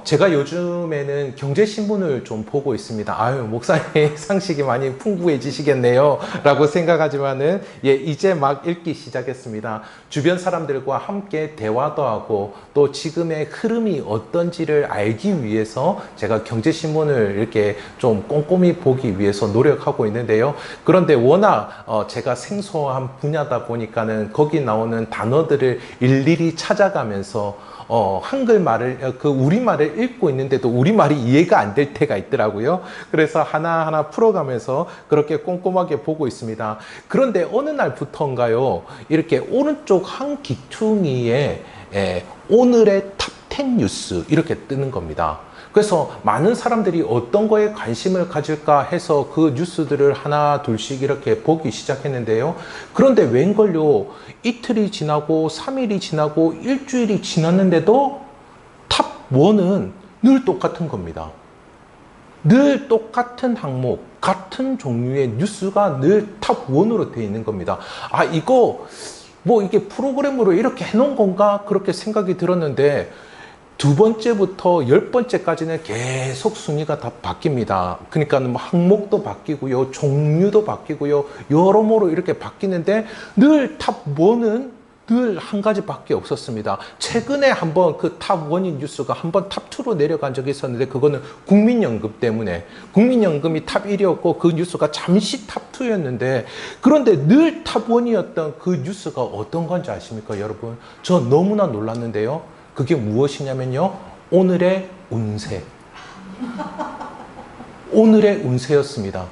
제가 요즘에는 경제신문을 좀 보고 있습니다. 아유, 목사님 상식이 많이 풍부해지시겠네요. 라고 생각하지만은, 예, 이제 막 읽기 시작했습니다. 주변 사람들과 함께 대화도 하고, 또 지금의 흐름이 어떤지를 알기 위해서 제가 경제신문을 이렇게 좀 꼼꼼히 보기 위해서 노력하고 있는데요. 그런데 워낙 제가 생소한 분야다 보니까는 거기 나오는 단어들을 일일이 찾아가면서 한글말을, 우리말을 읽고 있는데도 우리말이 이해가 안 될 때가 있더라고요. 그래서 하나하나 풀어가면서 그렇게 꼼꼼하게 보고 있습니다. 그런데 어느 날부터인가요? 이렇게 오른쪽 한 귀퉁이에 오늘의 탑10 뉴스 이렇게 뜨는 겁니다. 그래서 많은 사람들이 어떤 거에 관심을 가질까 해서 그 뉴스들을 하나 둘씩 이렇게 보기 시작했는데요. 그런데 웬걸요, 이틀이 지나고 3일이 지나고 일주일이 지났는데도 탑1은 늘 똑같은 겁니다. 늘 똑같은 항목, 같은 종류의 뉴스가 늘 탑1으로 되어 있는 겁니다. 아, 이거 뭐 이게 프로그램으로 이렇게 해놓은 건가? 그렇게 생각이 들었는데, 두 번째부터 10번째까지는 계속 순위가 다 바뀝니다. 그러니까 뭐 항목도 바뀌고요, 종류도 바뀌고요, 여러모로 이렇게 바뀌는데 늘 탑1은 늘 한 가지밖에 없었습니다. 최근에 한번 그 탑1인 뉴스가 한번 탑2로 내려간 적이 있었는데, 그거는 국민연금 때문에 국민연금이 탑1이었고 그 뉴스가 잠시 탑2였는데, 그런데 늘 탑1이었던 그 뉴스가 어떤 건지 아십니까, 여러분? 저 너무나 놀랐는데요. 그게 무엇이냐면요, 오늘의 운세. 오늘의 운세였습니다.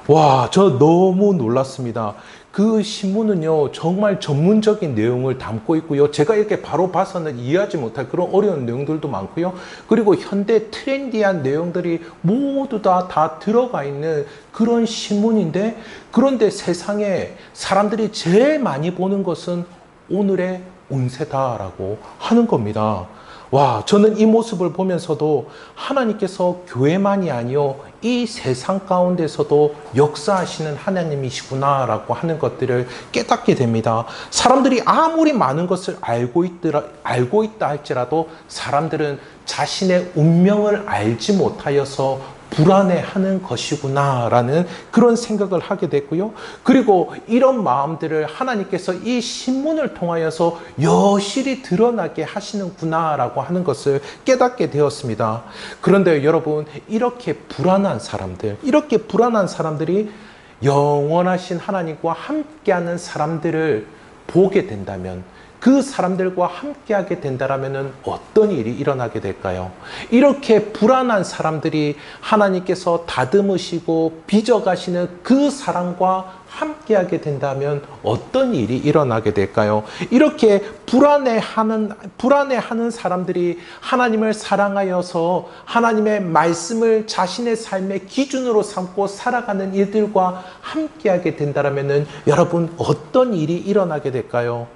와, 저 너무 놀랐습니다. 그 신문은요, 정말 전문적인 내용을 담고 있고요. 제가 이렇게 바로 봐서는 이해하지 못할 그런 어려운 내용들도 많고요. 그리고 현대 트렌디한 내용들이 모두 다 들어가 있는 그런 신문인데, 그런데 세상에 사람들이 제일 많이 보는 것은 오늘의 운세다라고 하는 겁니다. 와, 저는 이 모습을 보면서도 하나님께서 교회만이 아니요, 이 세상 가운데서도 역사하시는 하나님이시구나라고 하는 것들을 깨닫게 됩니다. 사람들이 아무리 많은 것을 알고 있다 할지라도 사람들은 자신의 운명을 알지 못하여서 불안해하는 것이구나라는 그런 생각을 하게 됐고요. 그리고 이런 마음들을 하나님께서 이 신문을 통하여서 여실히 드러나게 하시는구나라고 하는 것을 깨닫게 되었습니다. 그런데 여러분, 이렇게 불안한 사람들이 영원하신 하나님과 함께하는 사람들을 보게 된다면, 그 사람들과 함께하게 된다면 어떤 일이 일어나게 될까요? 이렇게 불안한 사람들이 하나님께서 다듬으시고 빚어가시는 그 사랑과 함께하게 된다면 어떤 일이 일어나게 될까요? 이렇게 불안해하는 사람들이 하나님을 사랑하여서 하나님의 말씀을 자신의 삶의 기준으로 삼고 살아가는 이들과 함께하게 된다면 여러분, 어떤 일이 일어나게 될까요?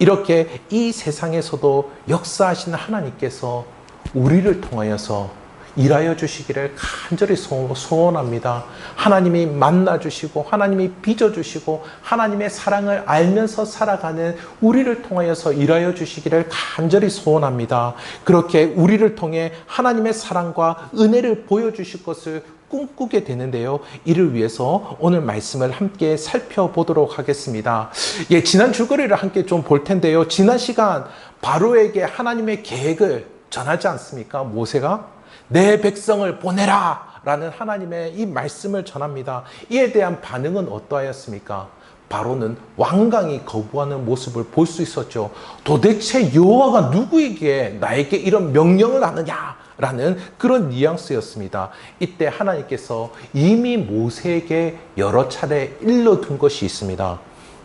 이렇게 이 세상에서도 역사하시는 하나님께서 우리를 통하여서 일하여 주시기를 간절히 소원합니다. 하나님이 만나주시고 하나님이 빚어주시고 하나님의 사랑을 알면서 살아가는 우리를 통하여서 일하여 주시기를 간절히 소원합니다. 그렇게 우리를 통해 하나님의 사랑과 은혜를 보여주실 것을 꿈꾸게 되는데요. 이를 위해서 오늘 말씀을 함께 살펴보도록 하겠습니다. 예, 지난 줄거리를 함께 좀 볼 텐데요. 지난 시간 바로에게 하나님의 계획을 전하지 않습니까? 모세가 내 백성을 보내라 라는 하나님의 이 말씀을 전합니다. 이에 대한 반응은 어떠하였습니까? 바로는 완강히 거부하는 모습을 볼 수 있었죠. 도대체 여호와가 누구에게 나에게 이런 명령을 하느냐? 라는 그런 뉘앙스였습니다. 이때 하나님께서 이미 모세에게 여러 차례 일러둔 것이 있습니다.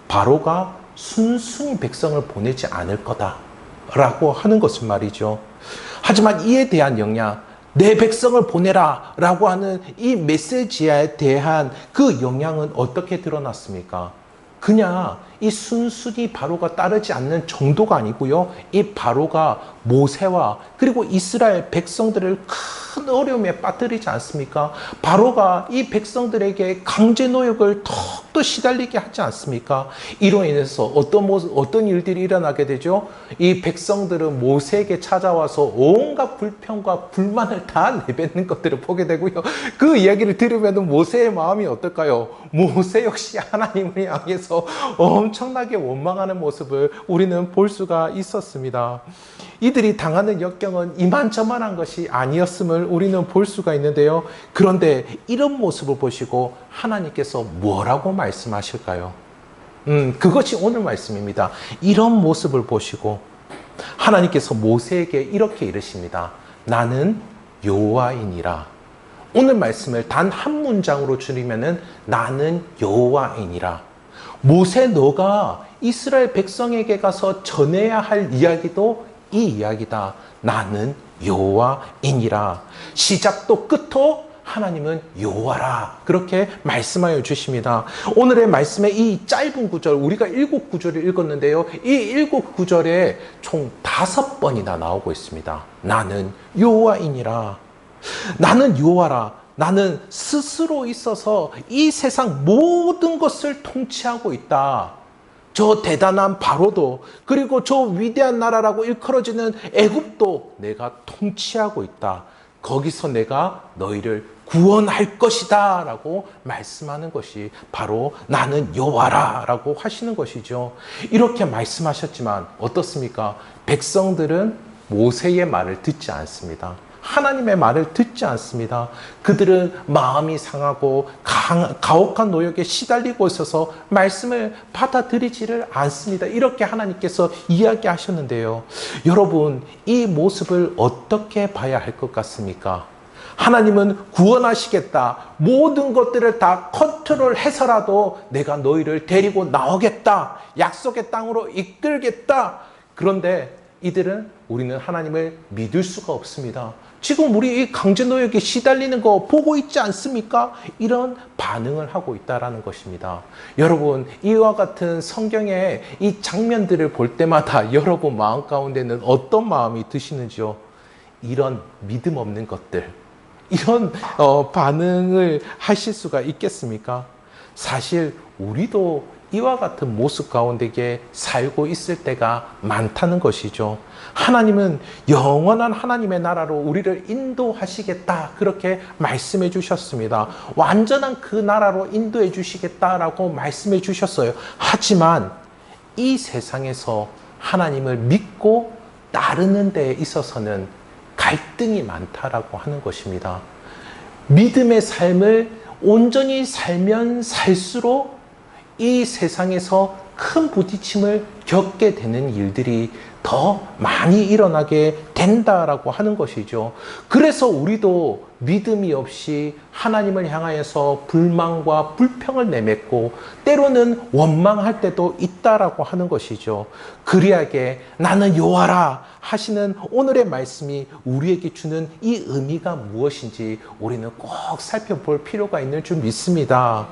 바로가 순순히 백성을 보내지 않을 거다 라고 하는 것을 말이죠. 하지만 이에 대한 영향, 내 백성을 보내라 라고 하는 이 메시지에 대한 그 영향은 어떻게 드러났습니까? 그냥 이 순순히 바로가 따르지 않는 정도가 아니고요. 이 바로가 모세와 그리고 이스라엘 백성들을 큰 어려움에 빠뜨리지 않습니까? 바로가 이 백성들에게 강제 노역을 더욱더 시달리게 하지 않습니까? 이로 인해서 어떤 일들이 일어나게 되죠? 이 백성들은 모세에게 찾아와서 온갖 불평과 불만을 다 내뱉는 것들을 보게 되고요. 그 이야기를 들으면 모세의 마음이 어떨까요? 모세 역시 하나님을 향해서 엄청나게 원망하는 모습을 우리는 볼 수가 있었습니다. 이들이 당하는 역경은 이만저만한 것이 아니었음을 우리는 볼 수가 있는데요. 그런데 이런 모습을 보시고 하나님께서 뭐라고 말씀하실까요? 그것이 오늘 말씀입니다. 이런 모습을 보시고 하나님께서 모세에게 이렇게 이르십니다. 나는 여호와이니라. 오늘 말씀을 단 한 문장으로 줄이면은 나는 여호와이니라. 모세, 너가 이스라엘 백성에게 가서 전해야 할 이야기도 이 이야기다. 나는 여호와이니라. 시작도 끝도 하나님은 여호와라. 그렇게 말씀하여 주십니다. 오늘의 말씀의 이 짧은 구절, 우리가 7구절을 읽었는데요. 이 7구절에 총 5번이나 나오고 있습니다. 나는 여호와이니라. 나는 여호와라. 나는 스스로 있어서 이 세상 모든 것을 통치하고 있다. 저 대단한 바로도, 그리고 저 위대한 나라라고 일컬어지는 애굽도 내가 통치하고 있다. 거기서 내가 너희를 구원할 것이다 라고 말씀하는 것이 바로 나는 여호와라 라고 하시는 것이죠. 이렇게 말씀하셨지만 어떻습니까? 백성들은 모세의 말을 듣지 않습니다. 하나님의 말을 듣지 않습니다. 그들은 마음이 상하고 가혹한 노역에 시달리고 있어서 말씀을 받아들이지를 않습니다. 이렇게 하나님께서 이야기하셨는데요. 여러분, 이 모습을 어떻게 봐야 할 것 같습니까? 하나님은 구원하시겠다. 모든 것들을 다 컨트롤해서라도 내가 너희를 데리고 나오겠다. 약속의 땅으로 이끌겠다. 그런데 우리는 하나님을 믿을 수가 없습니다. 지금 우리 이 강제노역에 시달리는 거 보고 있지 않습니까? 이런 반응을 하고 있다는 것입니다. 여러분, 이와 같은 성경의 이 장면들을 볼 때마다 여러분 마음 가운데는 어떤 마음이 드시는지요? 이런 믿음 없는 것들, 이런 반응을 하실 수가 있겠습니까? 사실 우리도 이와 같은 모습 가운데 살고 있을 때가 많다는 것이죠. 하나님은 영원한 하나님의 나라로 우리를 인도하시겠다. 그렇게 말씀해 주셨습니다. 완전한 그 나라로 인도해 주시겠다라고 말씀해 주셨어요. 하지만 이 세상에서 하나님을 믿고 따르는 데 있어서는 갈등이 많다라고 하는 것입니다. 믿음의 삶을 온전히 살면 살수록 이 세상에서 큰 부딪힘을 겪게 되는 일들이 더 많이 일어나게 된다라고 하는 것이죠. 그래서 우리도 믿음이 없이 하나님을 향하여서 불만과 불평을 내뱉고 때로는 원망할 때도 있다라고 하는 것이죠. 그리하게 나는 여호와라 하시는 오늘의 말씀이 우리에게 주는 이 의미가 무엇인지 우리는 꼭 살펴볼 필요가 있는 줄 믿습니다.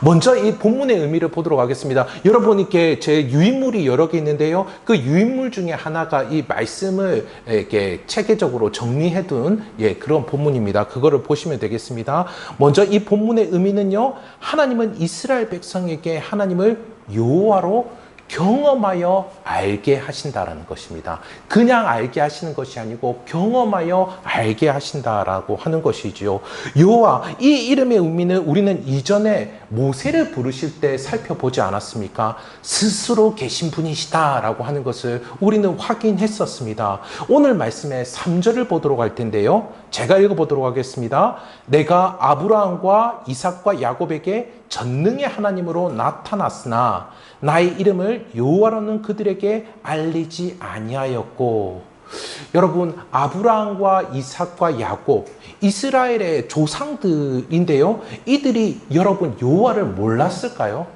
먼저 이 본문의 의미를 보도록 하겠습니다. 여러분께 제 유인물이 여러 개 있는데요. 그 유인물 중에 하나가 이 말씀을 이렇게 체계적으로 정리해둔 그런 본문입니다. 그거를 보시면 되겠습니다. 먼저 이 본문의 의미는요. 하나님은 이스라엘 백성에게 하나님을 여호와로 경험하여 알게 하신다라는 것입니다. 그냥 알게 하시는 것이 아니고 경험하여 알게 하신다라고 하는 것이죠. 여호와, 이 이름의 의미는 우리는 이전에 모세를 부르실 때 살펴보지 않았습니까? 스스로 계신 분이시다라고 하는 것을 우리는 확인했었습니다. 오늘 말씀의 3절을 보도록 할 텐데요. 제가 읽어보도록 하겠습니다. 내가 아브라함과 이삭과 야곱에게 전능의 하나님으로 나타났으나 나의 이름을 여호와로는 그들에게 알리지 아니하였고. 여러분, 아브라함과 이삭과 야곱, 이스라엘의 조상들인데요. 이들이 여러분 여호와를 몰랐을까요?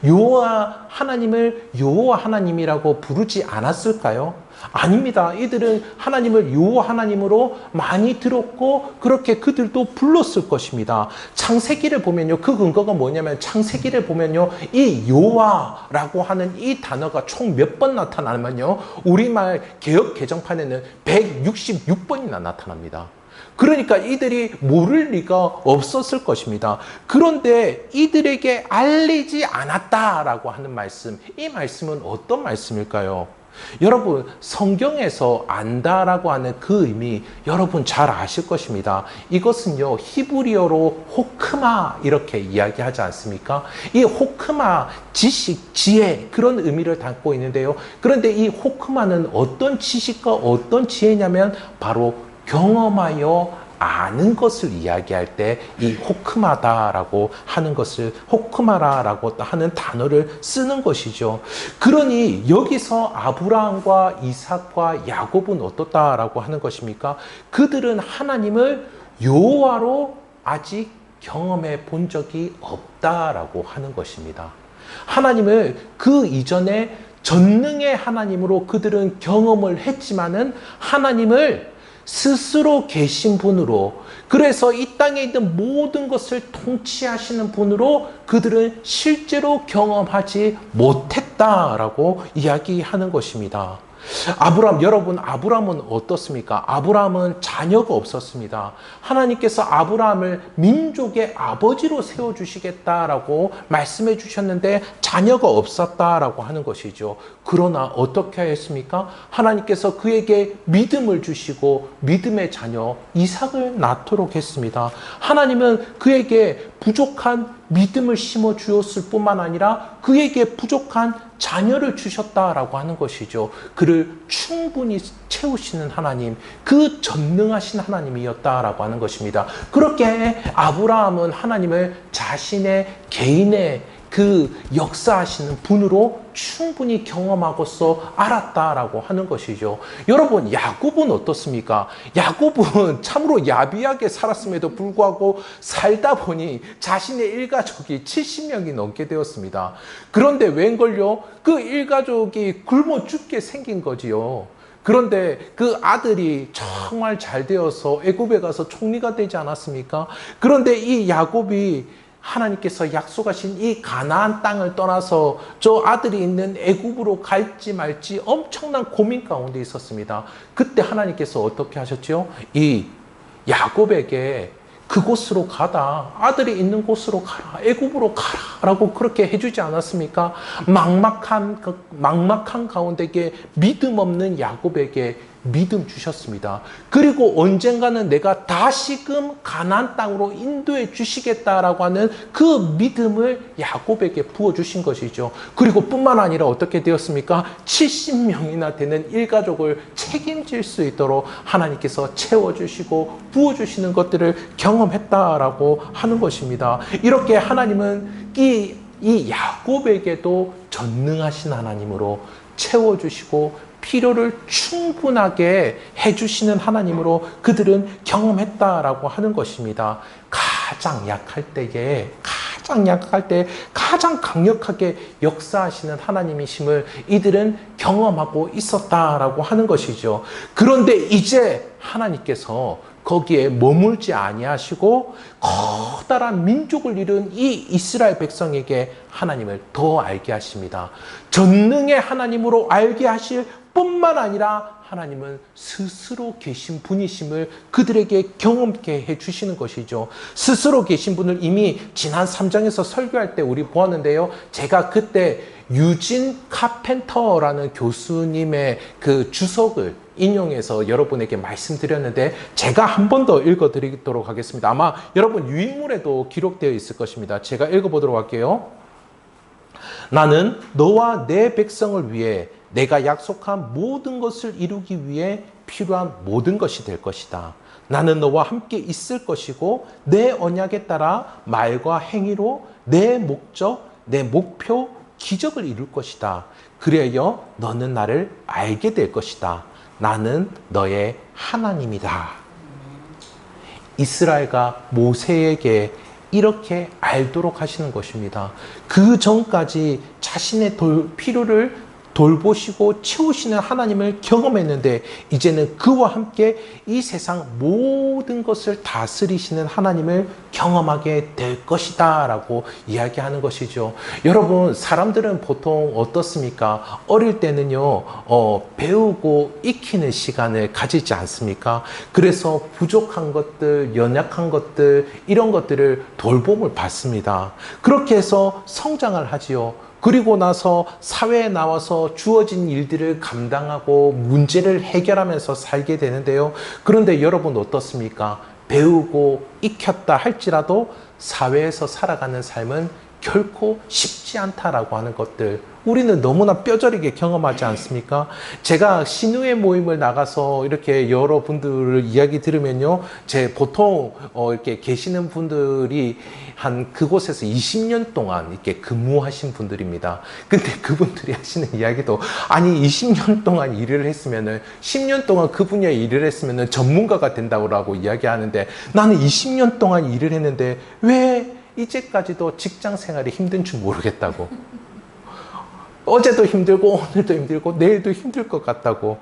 여호와 하나님을 여호와 하나님이라고 부르지 않았을까요? 아닙니다. 이들은 하나님을 여호와 하나님으로 많이 들었고 그렇게 그들도 불렀을 것입니다. 창세기를 보면요. 그 근거가 뭐냐면 창세기를 보면요. 이 여호와라고 하는 이 단어가 총 몇 번 나타나면요. 우리말 개역 개정판에는 166번이나 나타납니다. 그러니까 이들이 모를 리가 없었을 것입니다. 그런데 이들에게 알리지 않았다라고 하는 말씀, 이 말씀은 어떤 말씀일까요? 여러분, 성경에서 안다라고 하는 그 의미 여러분 잘 아실 것입니다. 이것은요, 히브리어로 호크마 이렇게 이야기하지 않습니까? 이 호크마, 지식, 지혜 그런 의미를 담고 있는데요. 그런데 이 호크마는 어떤 지식과 어떤 지혜냐면 바로 경험하여 아는 것을 이야기할 때 이 호크마다라고 하는 것을 호크마라라고 하는 단어를 쓰는 것이죠. 그러니 여기서 아브라함과 이삭과 야곱은 어떻다라고 하는 것입니까? 그들은 하나님을 여호와로 아직 경험해 본 적이 없다라고 하는 것입니다. 하나님을 그 이전에 전능의 하나님으로 그들은 경험을 했지만은 하나님을 스스로 계신 분으로, 그래서 이 땅에 있는 모든 것을 통치하시는 분으로 그들은 실제로 경험하지 못했다라고 이야기하는 것입니다. 아브라함, 여러분, 아브라함은 어떻습니까? 아브라함은 자녀가 없었습니다. 하나님께서 아브라함을 민족의 아버지로 세워주시겠다라고 말씀해 주셨는데 자녀가 없었다라고 하는 것이죠. 그러나 어떻게 하였습니까? 하나님께서 그에게 믿음을 주시고 믿음의 자녀 이삭을 낳도록 했습니다. 하나님은 그에게 부족한 믿음을 심어 주었을 뿐만 아니라 그에게 부족한 자녀를 주셨다라고 하는 것이죠. 그를 충분히 채우시는 하나님, 그 전능하신 하나님이었다라고 하는 것입니다. 그렇게 아브라함은 하나님을 자신의 개인의 그 역사하시는 분으로 충분히 경험하고서 알았다라고 하는 것이죠. 여러분, 야곱은 어떻습니까? 야곱은 참으로 야비하게 살았음에도 불구하고 살다 보니 자신의 일가족이 70명이 넘게 되었습니다. 그런데 웬걸요? 그 일가족이 굶어 죽게 생긴 거지요. 그런데 그 아들이 정말 잘 되어서 애굽에 가서 총리가 되지 않았습니까? 그런데 이 야곱이 하나님께서 약속하신 이 가나안 땅을 떠나서 저 아들이 있는 애굽으로 갈지 말지 엄청난 고민 가운데 있었습니다. 그때 하나님께서 어떻게 하셨죠? 이 야곱에게 그곳으로 가다, 아들이 있는 곳으로 가라, 애굽으로 가라라고 그렇게 해주지 않았습니까? 막막한 가운데에 믿음 없는 야곱에게 믿음 주셨습니다. 그리고 언젠가는 내가 다시금 가나안 땅으로 인도해 주시겠다라고 하는 그 믿음을 야곱에게 부어주신 것이죠. 그리고 뿐만 아니라 어떻게 되었습니까? 70명이나 되는 일가족을 책임질 수 있도록 하나님께서 채워주시고 부어주시는 것들을 경험했다라고 하는 것입니다. 이렇게 하나님은 이 야곱에게도 전능하신 하나님으로 채워주시고 필요를 충분하게 해주시는 하나님으로 그들은 경험했다라고 하는 것입니다. 가장 약할 때 가장 강력하게 역사하시는 하나님이심을 이들은 경험하고 있었다라고 하는 것이죠. 그런데 이제 하나님께서 거기에 머물지 아니하시고 커다란 민족을 이룬 이 이스라엘 백성에게 하나님을 더 알게 하십니다. 전능의 하나님으로 알게 하실 뿐만 아니라 하나님은 스스로 계신 분이심을 그들에게 경험케 해주시는 것이죠. 스스로 계신 분을 이미 지난 3장에서 설교할 때 우리 보았는데요. 제가 그때 유진 카펜터라는 교수님의 그 주석을 인용해서 여러분에게 말씀드렸는데 제가 한 번 더 읽어드리도록 하겠습니다. 아마 여러분 유인물에도 기록되어 있을 것입니다. 제가 읽어보도록 할게요. 나는 너와 내 백성을 위해 내가 약속한 모든 것을 이루기 위해 필요한 모든 것이 될 것이다. 나는 너와 함께 있을 것이고 내 언약에 따라 말과 행위로 내 목적, 내 목표, 기적을 이룰 것이다. 그래야 너는 나를 알게 될 것이다. 나는 너의 하나님이다. 이스라엘과 모세에게 이렇게 알도록 하시는 것입니다. 그 전까지 자신의 필요를 돌보시고 채우시는 하나님을 경험했는데 이제는 그와 함께 이 세상 모든 것을 다스리시는 하나님을 경험하게 될 것이다 라고 이야기하는 것이죠. 여러분, 사람들은 보통 어떻습니까? 어릴 때는요 배우고 익히는 시간을 가지지 않습니까? 그래서 부족한 것들, 연약한 것들, 이런 것들을 돌봄을 받습니다. 그렇게 해서 성장을 하지요. 그리고 나서 사회에 나와서 주어진 일들을 감당하고 문제를 해결하면서 살게 되는데요. 그런데 여러분 어떻습니까? 배우고 익혔다 할지라도 사회에서 살아가는 삶은 결코 쉽지 않다라고 하는 것들, 우리는 너무나 뼈저리게 경험하지 않습니까? 제가 신우회 모임을 나가서 이렇게 여러분들을 이야기 들으면요, 보통 이렇게 계시는 분들이 한 그곳에서 20년 동안 이렇게 근무하신 분들입니다. 근데 그분들이 하시는 이야기도, 아니 20년 동안 일을 했으면은 10년 동안 그 분야에 일을 했으면은 전문가가 된다고 이야기하는데, 나는 20년 동안 일을 했는데 왜 이제까지도 직장 생활이 힘든 줄 모르겠다고. 어제도 힘들고 오늘도 힘들고 내일도 힘들 것 같다고.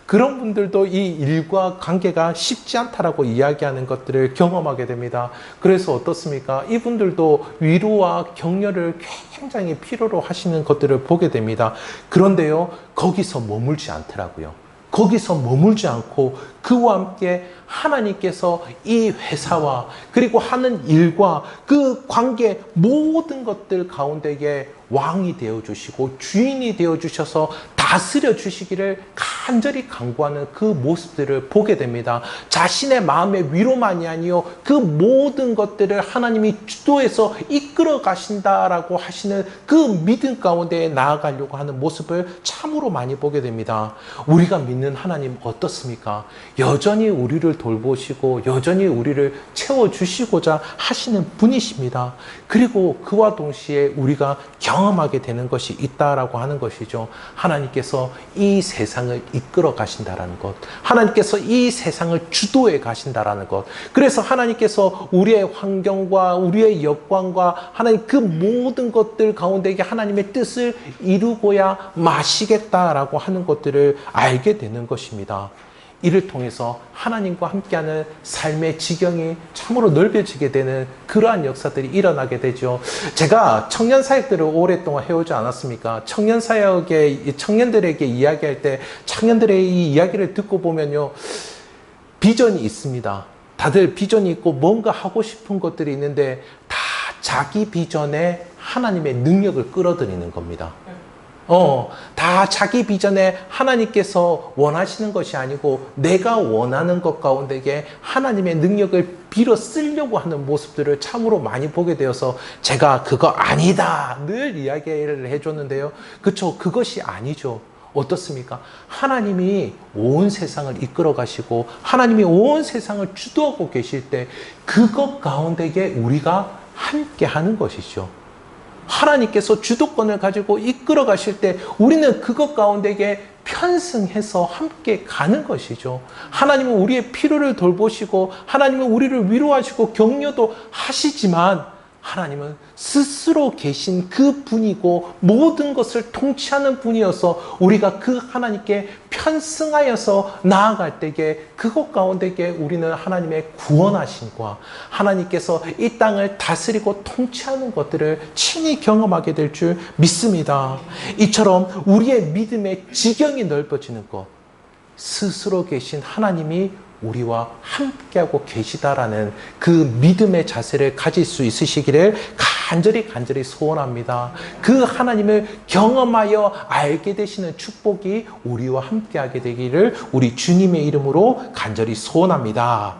그런 분들도 이 일과 관계가 쉽지 않다라고 이야기하는 것들을 경험하게 됩니다. 그래서 어떻습니까? 이분들도 위로와 격려를 굉장히 필요로 하시는 것들을 보게 됩니다. 그런데요, 거기서 머물지 않더라고요. 거기서 머물지 않고 그와 함께 하나님께서 이 회사와 그리고 하는 일과 그 관계 모든 것들 가운데에 왕이 되어주시고 주인이 되어주셔서 다스려 주시기를 간절히 간구하는 그 모습들을 보게 됩니다. 자신의 마음의 위로만이 아니요, 그 모든 것들을 하나님이 주도해서 이끌어 가신다라고 하시는 그 믿음 가운데 나아가려고 하는 모습을 참으로 많이 보게 됩니다. 우리가 믿는 하나님 어떻습니까? 여전히 우리를 돌보시고 여전히 우리를 채워주시고자 하시는 분이십니다. 그리고 그와 동시에 우리가 경험하게 되는 것이 있다라고 하는 것이죠. 하나님께서 이 세상을 이끌어 가신다라는 것, 하나님께서 이 세상을 주도해 가신다라는 것, 그래서 하나님께서 우리의 환경과 우리의 역광과 하나님 그 모든 것들 가운데 하나님의 뜻을 이루고야 마시겠다라고 하는 것들을 알게 되는 것입니다. 이를 통해서 하나님과 함께하는 삶의 지경이 참으로 넓어지게 되는 그러한 역사들이 일어나게 되죠. 제가 청년 사역들을 오랫동안 해오지 않았습니까? 청년 사역의 청년들에게 이야기할 때 청년들의 이 이야기를 듣고 보면요, 비전이 있습니다. 다들 비전이 있고 뭔가 하고 싶은 것들이 있는데 다 자기 비전에 하나님의 능력을 끌어들이는 겁니다. 다 자기 비전에 하나님께서 원하시는 것이 아니고 내가 원하는 것 가운데에 하나님의 능력을 빌어 쓰려고 하는 모습들을 참으로 많이 보게 되어서 제가 그거 아니다 늘 이야기를 해줬는데요. 그쵸? 그것이 아니죠. 어떻습니까? 하나님이 온 세상을 이끌어 가시고 하나님이 온 세상을 주도하고 계실 때 그것 가운데에 우리가 함께 하는 것이죠. 하나님께서 주도권을 가지고 이끌어 가실 때 우리는 그것 가운데에 편승해서 함께 가는 것이죠. 하나님은 우리의 필요를 돌보시고 하나님은 우리를 위로하시고 격려도 하시지만 하나님은 스스로 계신 그 분이고 모든 것을 통치하는 분이어서 우리가 그 하나님께 편승하여서 나아갈 때에 그것 가운데에 우리는 하나님의 구원하심과 하나님께서 이 땅을 다스리고 통치하는 것들을 친히 경험하게 될 줄 믿습니다. 이처럼 우리의 믿음의 지경이 넓어지는 것, 스스로 계신 하나님이 우리와 함께하고 계시다라는 그 믿음의 자세를 가질 수 있으시기를 간절히 소원합니다. 그 하나님을 경험하여 알게 되시는 축복이 우리와 함께하게 되기를 우리 주님의 이름으로 간절히 소원합니다.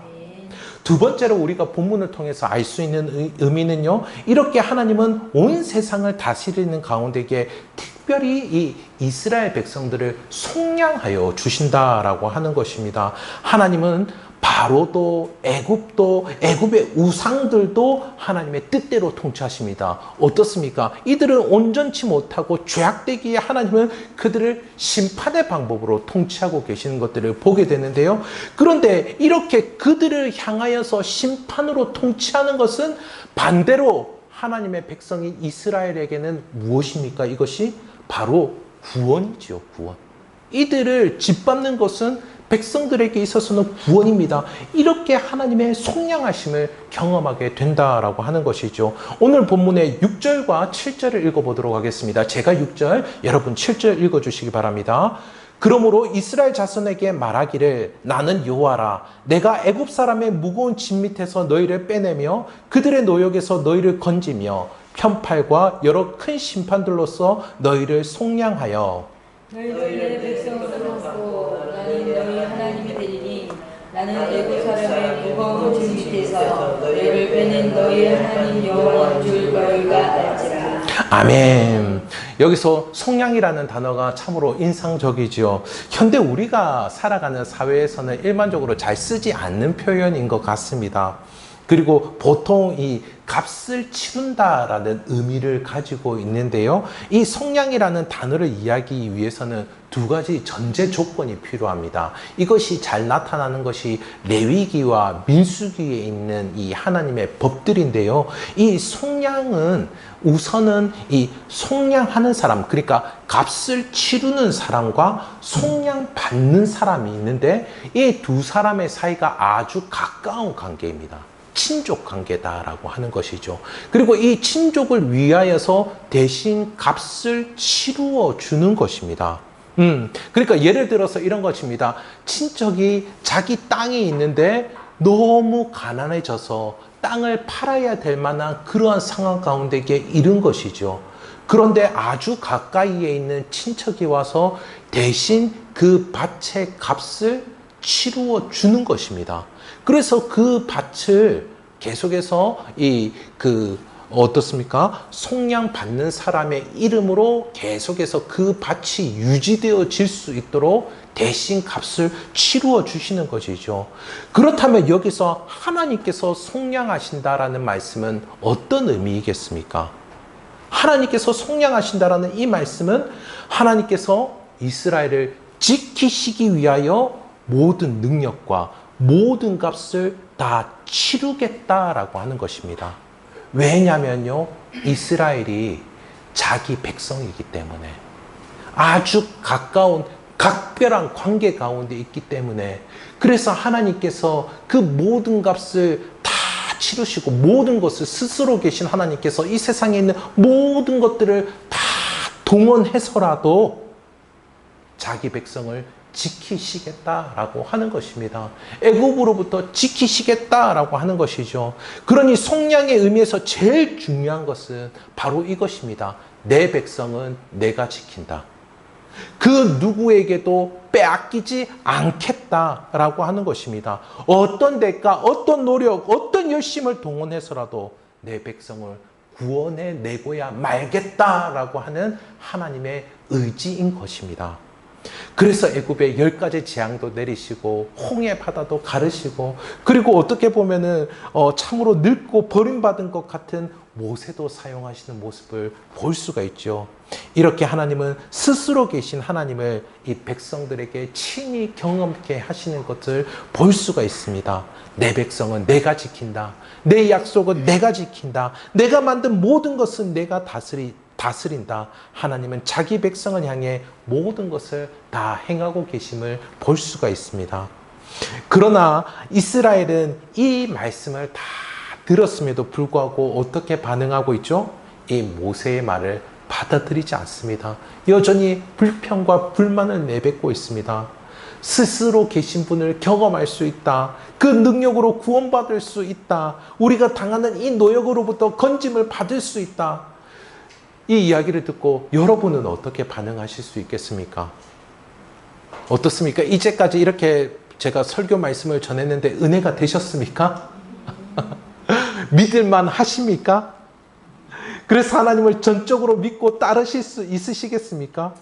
두 번째로 우리가 본문을 통해서 알 수 있는 의미는요, 이렇게 하나님은 온 세상을 다스리는 가운데에 특별히 이 이스라엘 백성들을 속량하여 주신다라고 하는 것입니다. 하나님은 바로도 애굽도 애굽의 우상들도 하나님의 뜻대로 통치하십니다. 어떻습니까? 이들은 온전치 못하고 죄악되기에 하나님은 그들을 심판의 방법으로 통치하고 계시는 것들을 보게 되는데요. 그런데 이렇게 그들을 향하여서 심판으로 통치하는 것은 반대로 하나님의 백성인 이스라엘에게는 무엇입니까? 이것이 바로 구원이지요, 구원. 이들을 짓밟는 것은 백성들에게 있어서는 구원입니다. 이렇게 하나님의 속량하심을 경험하게 된다라고 하는 것이죠. 오늘 본문의 6절과 7절을 읽어보도록 하겠습니다. 제가 6절, 여러분 7절 읽어주시기 바랍니다. 그러므로 이스라엘 자손에게 말하기를 나는 여호와라. 내가 애굽 사람의 무거운 짐 밑에서 너희를 빼내며 그들의 노역에서 너희를 건지며 편팔과 여러 큰 심판들로서 너희를 속량하여 너희를 내 백성으로 삼고 나는 너희 하나님이 되리니 나는 애굽 사람의 무거운 짐 밑에서 너희를 빼낸 너희 하나님 여호와인 줄 너희가 알지라. 아멘. 여기서 속량이라는 단어가 참으로 인상적이지요. 현대 우리가 살아가는 사회에서는 일반적으로 잘 쓰지 않는 표현인 것 같습니다. 그리고 보통 이 값을 치른다라는 의미를 가지고 있는데요. 이 속량이라는 단어를 이야기하기 위해서는 두 가지 전제 조건이 필요합니다. 이것이 잘 나타나는 것이 레위기와 민수기에 있는 이 하나님의 법들인데요. 이 속량은 우선은 이 속량하는 사람, 그러니까 값을 치르는 사람과 속량 받는 사람이 있는데 이 두 사람의 사이가 아주 가까운 관계입니다. 친족 관계다라고 하는 것이죠. 그리고 이 친족을 위하여서 대신 값을 치루어 주는 것입니다. 그러니까 예를 들어서 이런 것입니다. 친척이 자기 땅이 있는데 너무 가난해져서 땅을 팔아야 될 만한 그러한 상황 가운데 이른 것이죠. 그런데 아주 가까이에 있는 친척이 와서 대신 그 밭의 값을 치루어 주는 것입니다. 그래서 그 밭을 계속해서 어떻습니까? 속량 받는 사람의 이름으로 계속해서 그 밭이 유지되어질 수 있도록 대신 값을 치루어 주시는 것이죠. 그렇다면 여기서 하나님께서 속량하신다라는 말씀은 어떤 의미이겠습니까? 하나님께서 속량하신다라는 이 말씀은 하나님께서 이스라엘을 지키시기 위하여 모든 능력과 모든 값을 다 치르겠다라고 하는 것입니다. 왜냐면요, 이스라엘이 자기 백성이기 때문에 아주 가까운 각별한 관계 가운데 있기 때문에 그래서 하나님께서 그 모든 값을 다 치르시고 모든 것을 스스로 계신 하나님께서 이 세상에 있는 모든 것들을 다 동원해서라도 자기 백성을 지키시겠다라고 하는 것입니다. 애굽으로부터 지키시겠다라고 하는 것이죠. 그러니 속량의 의미에서 제일 중요한 것은 바로 이것입니다. 내 백성은 내가 지킨다. 그 누구에게도 빼앗기지 않겠다라고 하는 것입니다. 어떤 대가, 어떤 노력, 어떤 열심을 동원해서라도 내 백성을 구원해 내고야 말겠다라고 하는 하나님의 의지인 것입니다. 그래서 애굽에 10가지 재앙도 내리시고 홍해 바다도 가르시고 그리고 어떻게 보면은 참으로 늙고 버림받은 것 같은 모세도 사용하시는 모습을 볼 수가 있죠. 이렇게 하나님은 스스로 계신 하나님을 이 백성들에게 친히 경험케 하시는 것을 볼 수가 있습니다. 내 백성은 내가 지킨다. 내 약속은 내가 지킨다. 내가 만든 모든 것은 내가 다스린다. 하나님은 자기 백성을 향해 모든 것을 다 행하고 계심을 볼 수가 있습니다. 그러나 이스라엘은 이 말씀을 다 들었음에도 불구하고 어떻게 반응하고 있죠? 이 모세의 말을 받아들이지 않습니다. 여전히 불평과 불만을 내뱉고 있습니다. 스스로 계신 분을 경험할 수 있다. 그 능력으로 구원받을 수 있다. 우리가 당하는 이 노역으로부터 건짐을 받을 수 있다. 이 이야기를 듣고 여러분은 어떻게 반응하실 수 있겠습니까? 어떻습니까? 이제까지 이렇게 제가 설교 말씀을 전했는데 은혜가 되셨습니까? 믿을만 하십니까? 그래서 하나님을 전적으로 믿고 따르실 수 있으시겠습니까?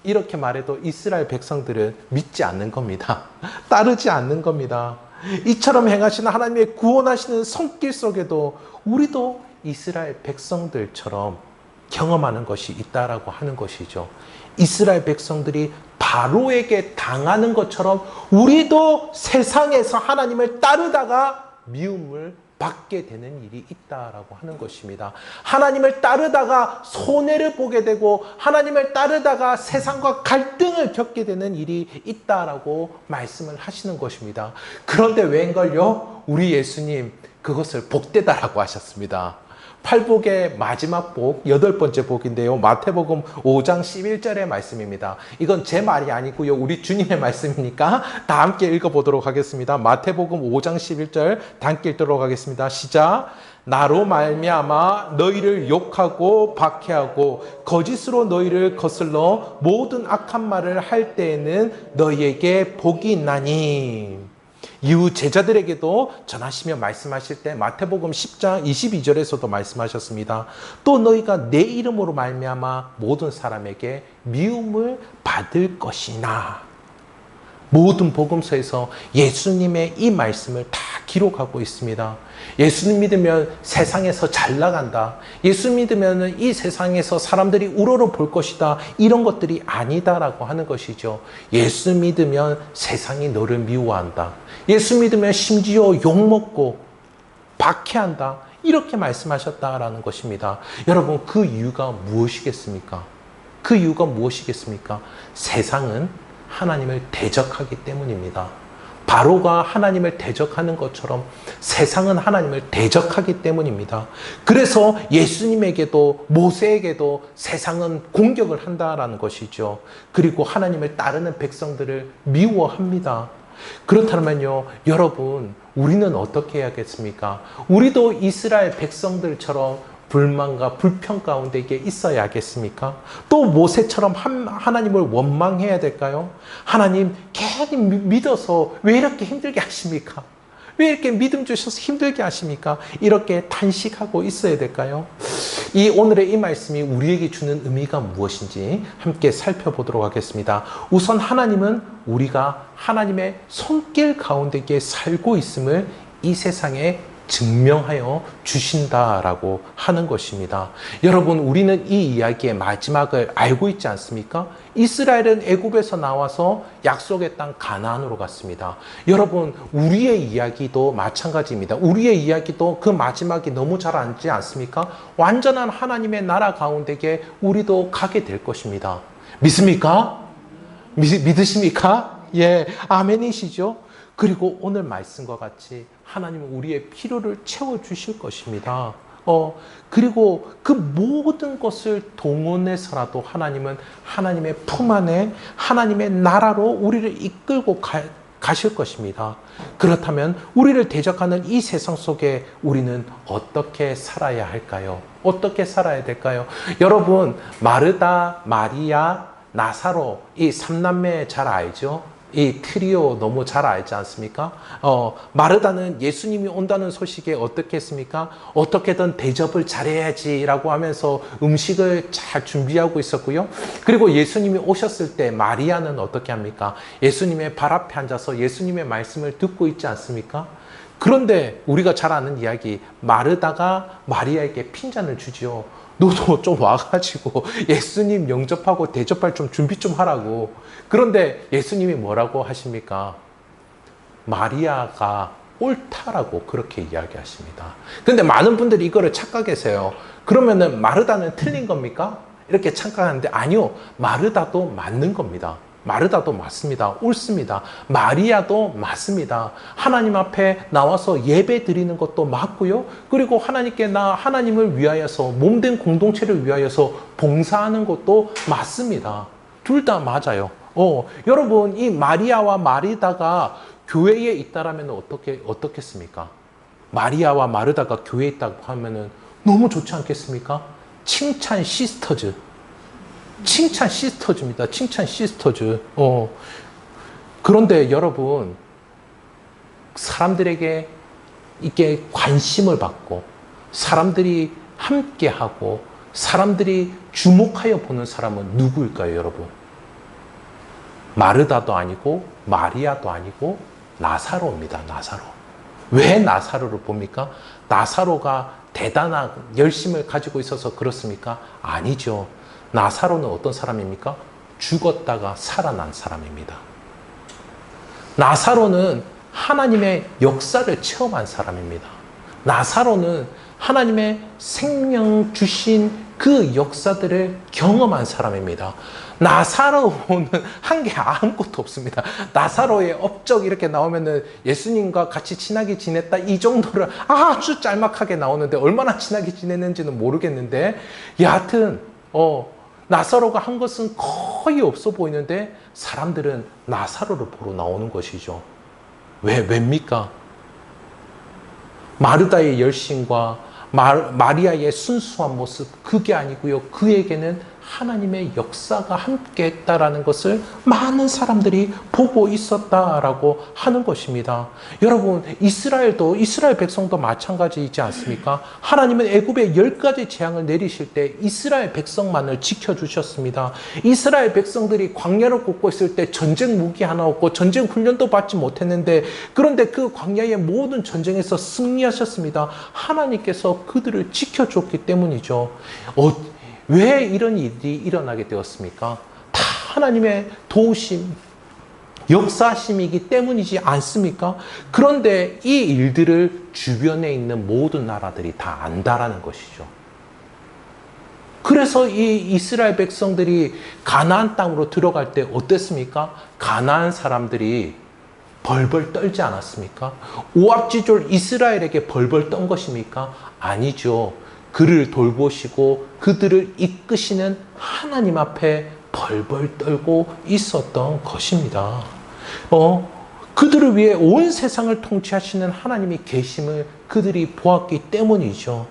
이렇게 말해도 이스라엘 백성들은 믿지 않는 겁니다. 따르지 않는 겁니다. 이처럼 행하시는 하나님의 구원하시는 손길 속에도 우리도 이스라엘 백성들처럼 경험하는 것이 있다라고 하는 것이죠. 이스라엘 백성들이 바로에게 당하는 것처럼 우리도 세상에서 하나님을 따르다가 미움을 받게 되는 일이 있다라고 하는 것입니다. 하나님을 따르다가 손해를 보게 되고 하나님을 따르다가 세상과 갈등을 겪게 되는 일이 있다라고 말씀을 하시는 것입니다. 그런데 웬걸요? 우리 예수님 그것을 복되다라고 하셨습니다. 팔복의 마지막 복, 8번째 복인데요. 마태복음 5장 11절의 말씀입니다. 이건 제 말이 아니고요. 우리 주님의 말씀이니까 다 함께 읽어보도록 하겠습니다. 마태복음 5장 11절 다 함께 읽도록 하겠습니다. 시작! 나로 말미암아 너희를 욕하고 박해하고 거짓으로 너희를 거슬러 모든 악한 말을 할 때에는 너희에게 복이 있나니. 이후 제자들에게도 전하시며 말씀하실 때 마태복음 10장 22절에서도 말씀하셨습니다. 또 너희가 내 이름으로 말미암아 모든 사람에게 미움을 받을 것이나. 모든 복음서에서 예수님의 이 말씀을 다 기록하고 있습니다. 예수님 믿으면 세상에서 잘 나간다. 예수 믿으면 이 세상에서 사람들이 우러러 볼 것이다. 이런 것들이 아니다라고 하는 것이죠. 예수 믿으면 세상이 너를 미워한다. 예수 믿으면 심지어 욕먹고 박해한다. 이렇게 말씀하셨다라는 것입니다. 여러분, 그 이유가 무엇이겠습니까? 그 이유가 무엇이겠습니까? 세상은 하나님을 대적하기 때문입니다. 바로가 하나님을 대적하는 것처럼 세상은 하나님을 대적하기 때문입니다. 그래서 예수님에게도 모세에게도 세상은 공격을 한다라는 것이죠. 그리고 하나님을 따르는 백성들을 미워합니다. 그렇다면요, 여러분, 우리는 어떻게 해야겠습니까? 우리도 이스라엘 백성들처럼 불만과 불평 가운데 이게 있어야겠습니까? 또 모세처럼 하나님을 원망해야 될까요? 하나님 괜히 믿어서 왜 이렇게 힘들게 하십니까? 왜 이렇게 믿음 주셔서 힘들게 하십니까? 이렇게 탄식하고 있어야 될까요? 이 오늘의 이 말씀이 우리에게 주는 의미가 무엇인지 함께 살펴보도록 하겠습니다. 우선 하나님은 우리가 하나님의 손길 가운데 살고 있음을 이 세상에 증명하여 주신다라고 하는 것입니다. 여러분, 우리는 이 이야기의 마지막을 알고 있지 않습니까? 이스라엘은 애굽에서 나와서 약속의 땅 가나안으로 갔습니다. 여러분, 우리의 이야기도 마찬가지입니다. 우리의 이야기도 그 마지막이 너무 잘 알지 않습니까? 완전한 하나님의 나라 가운데에 우리도 가게 될 것입니다. 믿습니까? 믿으십니까? 예, 아멘이시죠? 그리고 오늘 말씀과 같이 하나님은 우리의 필요를 채워주실 것입니다. 그리고 그 모든 것을 동원해서라도 하나님은 하나님의 품 안에 하나님의 나라로 우리를 이끌고 가실 것입니다. 그렇다면 우리를 대적하는 이 세상 속에 우리는 어떻게 살아야 할까요? 어떻게 살아야 될까요? 여러분, 마르다, 마리아, 나사로 이 3남매 잘 알죠? 이 트리오 너무 잘 알지 않습니까? 마르다는 예수님이 온다는 소식에 어떻게 했습니까? 어떻게든 대접을 잘해야지라고 하면서 음식을 잘 준비하고 있었고요. 그리고 예수님이 오셨을 때 마리아는 어떻게 합니까? 예수님의 발 앞에 앉아서 예수님의 말씀을 듣고 있지 않습니까? 그런데 우리가 잘 아는 이야기, 마르다가 마리아에게 핀잔을 주지요. 너도 좀 와가지고 예수님 영접하고 대접할 좀 준비 좀 하라고. 그런데 예수님이 뭐라고 하십니까? 마리아가 옳다라고 그렇게 이야기하십니다. 근데 많은 분들이 이거를 착각해서요. 그러면은 마르다는 틀린 겁니까? 이렇게 착각하는데 아니요. 마르다도 맞는 겁니다. 마르다도 맞습니다. 옳습니다. 마리아도 맞습니다. 하나님 앞에 나와서 예배 드리는 것도 맞고요. 그리고 하나님을 위하여서 몸된 공동체를 위하여서 봉사하는 것도 맞습니다. 둘 다 맞아요. 여러분, 이 마리아와 마르다가 교회에 있다라면 어떻겠습니까? 마리아와 마르다가 교회에 있다고 하면은 너무 좋지 않겠습니까? 칭찬 시스터즈. 칭찬 시스터즈입니다. 칭찬 시스터즈. 그런데 여러분, 사람들에게 이게 관심을 받고 사람들이 함께하고 사람들이 주목하여 보는 사람은 누구일까요, 여러분? 마르다도 아니고 마리아도 아니고 나사로입니다. 나사로. 왜 나사로를 봅니까? 나사로가 대단한 열심을 가지고 있어서 그렇습니까? 아니죠. 나사로는 어떤 사람입니까? 죽었다가 살아난 사람입니다. 나사로는 하나님의 역사를 체험한 사람입니다. 나사로는 하나님의 생명 주신 그 역사들을 경험한 사람입니다. 나사로는 한 게 아무것도 없습니다. 나사로의 업적 이렇게 나오면은 예수님과 같이 친하게 지냈다 이 정도를 아주 짤막하게 나오는데 얼마나 친하게 지냈는지는 모르겠는데 여하튼 나사로가 한 것은 거의 없어 보이는데 사람들은 나사로를 보러 나오는 것이죠. 왜입니까? 마르다의 열심과 마리아의 순수한 모습 그게 아니고요. 그에게는 하나님의 역사가 함께 했다라는 것을 많은 사람들이 보고 있었다라고 하는 것입니다. 여러분, 이스라엘 백성도 마찬가지이지 않습니까? 하나님은 애굽에 10가지 재앙을 내리실 때 이스라엘 백성만을 지켜주셨습니다. 이스라엘 백성들이 광야를 걷고 있을 때 전쟁 무기 하나 없고 전쟁 훈련도 받지 못했는데 그런데 그 광야의 모든 전쟁에서 승리하셨습니다. 하나님께서 그들을 지켜줬기 때문이죠. 왜 이런 일이 일어나게 되었습니까? 다 하나님의 도우심, 역사심이기 때문이지 않습니까? 그런데 이 일들을 주변에 있는 모든 나라들이 다 안다라는 것이죠. 그래서 이 이스라엘 백성들이 가나안 땅으로 들어갈 때 어땠습니까? 가나안 사람들이 벌벌 떨지 않았습니까? 오합지졸 이스라엘에게 벌벌 떤 것입니까? 아니죠. 그를 돌보시고 그들을 이끄시는 하나님 앞에 벌벌 떨고 있었던 것입니다. 그들을 위해 온 세상을 통치하시는 하나님이 계심을 그들이 보았기 때문이죠.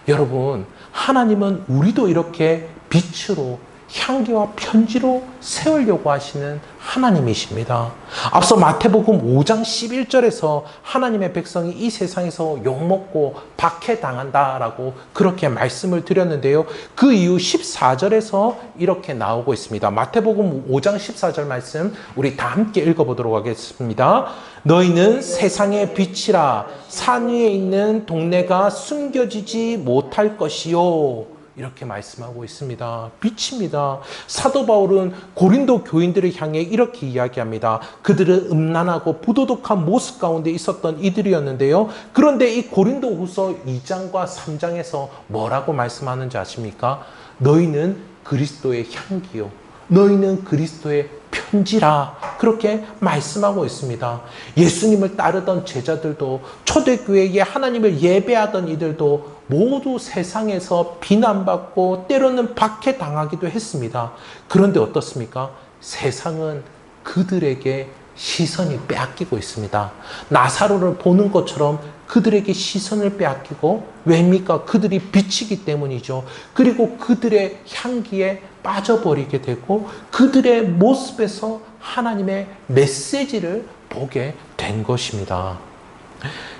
여러분, 하나님은 우리도 이렇게 빛으로 향기와 편지로 세우려고 하시는 하나님이십니다. 앞서 마태복음 5장 11절에서 하나님의 백성이 이 세상에서 욕먹고 박해당한다라고 그렇게 말씀을 드렸는데요. 그 이후 14절에서 이렇게 나오고 있습니다. 마태복음 5장 14절 말씀 우리 다 함께 읽어보도록 하겠습니다. 너희는 세상의 빛이라 산 위에 있는 동네가 숨겨지지 못할 것이요. 이렇게 말씀하고 있습니다. 빛입니다. 사도 바울은 고린도 교인들을 향해 이렇게 이야기합니다. 그들은 음란하고 부도덕한 모습 가운데 있었던 이들이었는데요. 그런데 이 고린도후서 2장과 3장에서 뭐라고 말씀하는지 아십니까? 너희는 그리스도의 향기요. 너희는 그리스도의 편지라 그렇게 말씀하고 있습니다. 예수님을 따르던 제자들도 초대교회에 하나님을 예배하던 이들도 모두 세상에서 비난받고 때로는 박해당하기도 했습니다. 그런데 어떻습니까? 세상은 그들에게 시선이 빼앗기고 있습니다. 나사로를 보는 것처럼 그들에게 시선을 빼앗기고 왜입니까? 그들이 빛이기 때문이죠. 그리고 그들의 향기에 빠져버리게 되고 그들의 모습에서 하나님의 메시지를 보게 된 것입니다.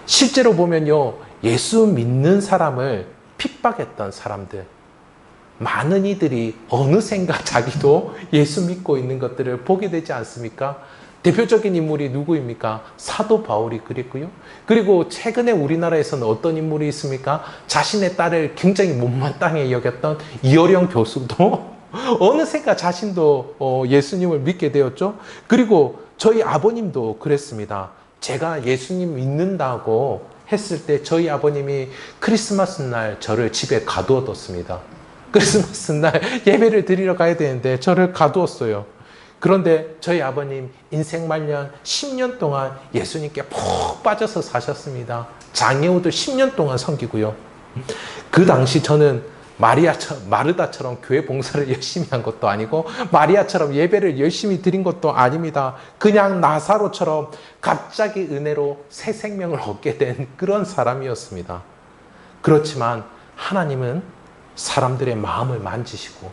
실제로 보면요. 예수 믿는 사람을 핍박했던 사람들 많은 이들이 어느샌가 자기도 예수 믿고 있는 것들을 보게 되지 않습니까? 대표적인 인물이 누구입니까? 사도 바울이 그랬고요. 그리고 최근에 우리나라에서는 어떤 인물이 있습니까? 자신의 딸을 굉장히 못마땅히 여겼던 이어령 교수도 어느샌가 자신도 예수님을 믿게 되었죠. 그리고 저희 아버님도 그랬습니다. 제가 예수님 믿는다고 했을 때 저희 아버님이 크리스마스 날 저를 집에 가두어뒀습니다. 크리스마스 날 예배를 드리러 가야 되는데 저를 가두었어요. 그런데 저희 아버님 인생 말년 10년 동안 예수님께 푹 빠져서 사셨습니다. 장애우들 10년 동안 섬기고요. 그 당시 저는 마르다처럼 교회 봉사를 열심히 한 것도 아니고 마리아처럼 예배를 열심히 드린 것도 아닙니다. 그냥 나사로처럼 갑자기 은혜로 새 생명을 얻게 된 그런 사람이었습니다. 그렇지만 하나님은 사람들의 마음을 만지시고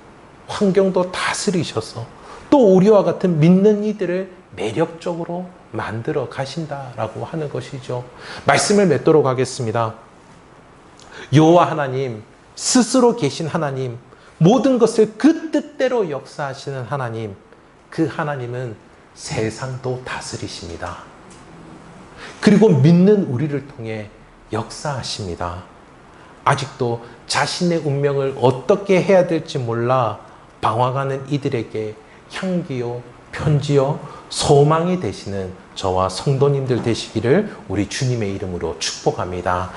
환경도 다스리셔서 또 우리와 같은 믿는 이들을 매력적으로 만들어 가신다라고 하는 것이죠. 말씀을 맺도록 하겠습니다. 여호와 하나님, 스스로 계신 하나님, 모든 것을 그 뜻대로 역사하시는 하나님, 그 하나님은 세상도 다스리십니다. 그리고 믿는 우리를 통해 역사하십니다. 아직도 자신의 운명을 어떻게 해야 될지 몰라 방황하는 이들에게 향기요, 편지요, 소망이 되시는 저와 성도님들 되시기를 우리 주님의 이름으로 축복합니다.